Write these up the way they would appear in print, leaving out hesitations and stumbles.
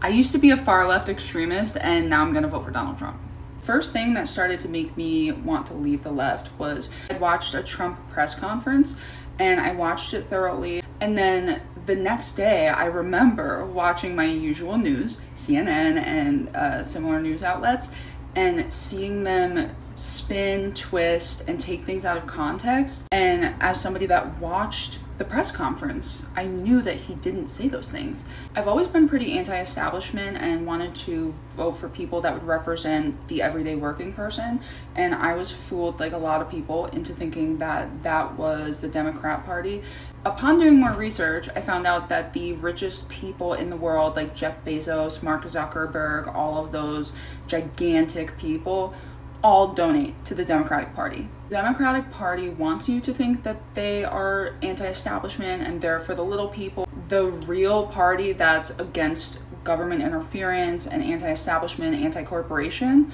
I used to be a far left extremist, and now I'm gonna vote for Donald Trump. First thing that started to make me want to leave the left was I watched a Trump press conference, and I watched it thoroughly. And then the next day, I remember watching my usual news, CNN and similar news outlets, and seeing them spin, twist, and take things out of context. And as somebody that watched the press conference, I knew that he didn't say those things. I've always been pretty anti-establishment and wanted to vote for people that would represent the everyday working person. And I was fooled, like a lot of people, into thinking that that was the Democrat Party. Upon doing more research, I found out that the richest people in the world, like Jeff Bezos, Mark Zuckerberg, all of those gigantic people, all donate to the Democratic Party. The Democratic Party wants you to think that they are anti-establishment and they're for the little people. The real party that's against government interference and anti-establishment, anti-corporation,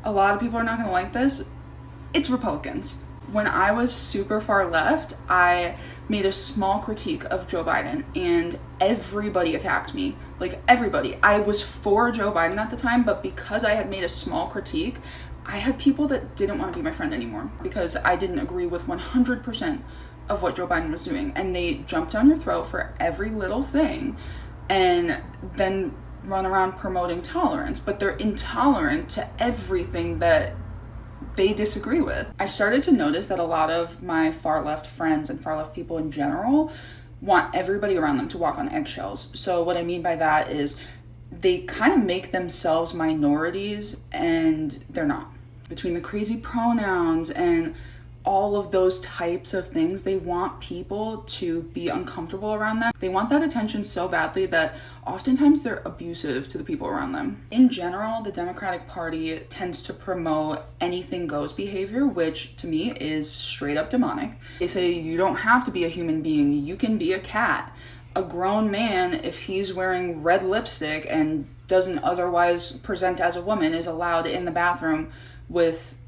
a lot of people are not going to like this. It's Republicans. When I was super far left, I made a small critique of Joe Biden and everybody attacked me. Like everybody. I was for Joe Biden at the time, but because I had made a small critique, I had people that didn't want to be my friend anymore because I didn't agree with 100% of what Joe Biden was doing. And they jumped down your throat for every little thing and then run around promoting tolerance. But they're intolerant to everything that they disagree with. I started to notice that a lot of my far left friends and far left people in general want everybody around them to walk on eggshells. So what I mean by that is they kind of make themselves minorities and they're not. Between the crazy pronouns and all of those types of things, they want people to be uncomfortable around them. They want that attention so badly that oftentimes they're abusive to the people around them. In general, the Democratic Party tends to promote anything goes behavior, which to me is straight up demonic. They say you don't have to be a human being, you can be a cat. A grown man, if he's wearing red lipstick and doesn't otherwise present as a woman, is allowed in the bathroom with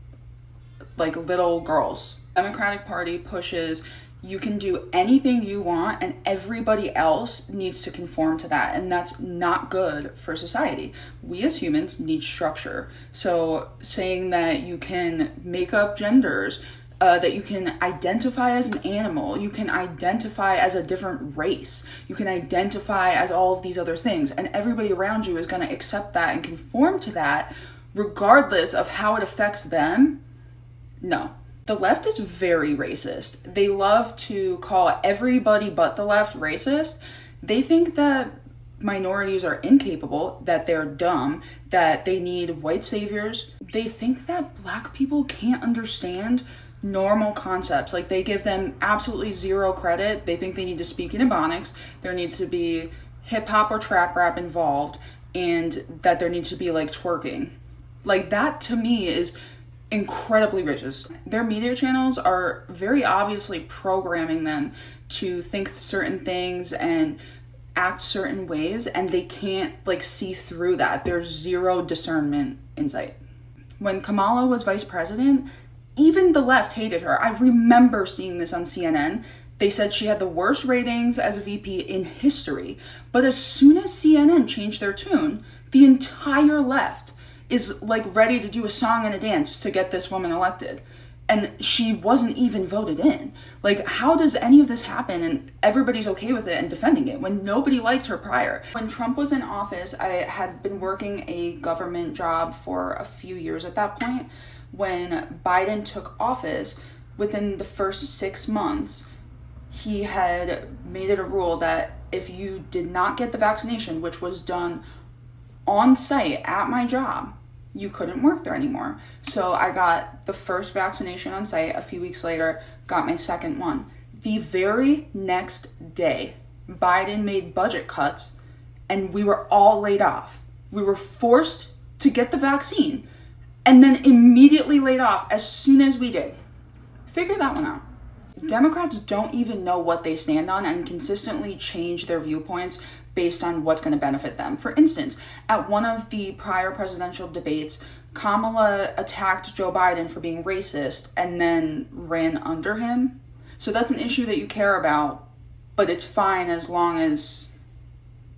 like little girls. Democratic Party pushes you can do anything you want and everybody else needs to conform to that, and that's not good for society. We as humans need structure. So saying that you can make up genders, that you can identify as an animal, you can identify as a different race, you can identify as all of these other things, and everybody around you is going to accept that and conform to that regardless of how it affects them. No. The left is very racist. They love to call everybody but the left racist. They think that minorities are incapable, that they're dumb, that they need white saviors. They think that black people can't understand normal concepts. Like they give them absolutely zero credit. They think they need to speak in Ebonics. There needs to be hip hop or trap rap involved, and that there needs to be like twerking. Like that to me is incredibly racist. Their media channels are very obviously programming them to think certain things and act certain ways, and they can't like see through that. There's zero discernment insight. When Kamala was vice president, even the left hated her. I remember seeing this on CNN. They said she had the worst ratings as a VP in history. But as soon as CNN changed their tune, the entire left is like ready to do a song and a dance to get this woman elected. And she wasn't even voted in. Like, how does any of this happen and everybody's okay with it and defending it when nobody liked her prior? When Trump was in office, I had been working a government job for a few years at that point. When Biden took office, within the first 6 months, he had made it a rule that if you did not get the vaccination, which was done on site at my job, you couldn't work there anymore. So I got the first vaccination on site. A few weeks later, got my second one. The very next day, Biden made budget cuts and we were all laid off. We were forced to get the vaccine and then immediately laid off as soon as we did. Figure that one out. Democrats don't even know what they stand on and consistently change their viewpoints based on what's going to benefit them. For instance, at one of the prior presidential debates, Kamala attacked Joe Biden for being racist and then ran under him. So that's an issue that you care about, but it's fine as long as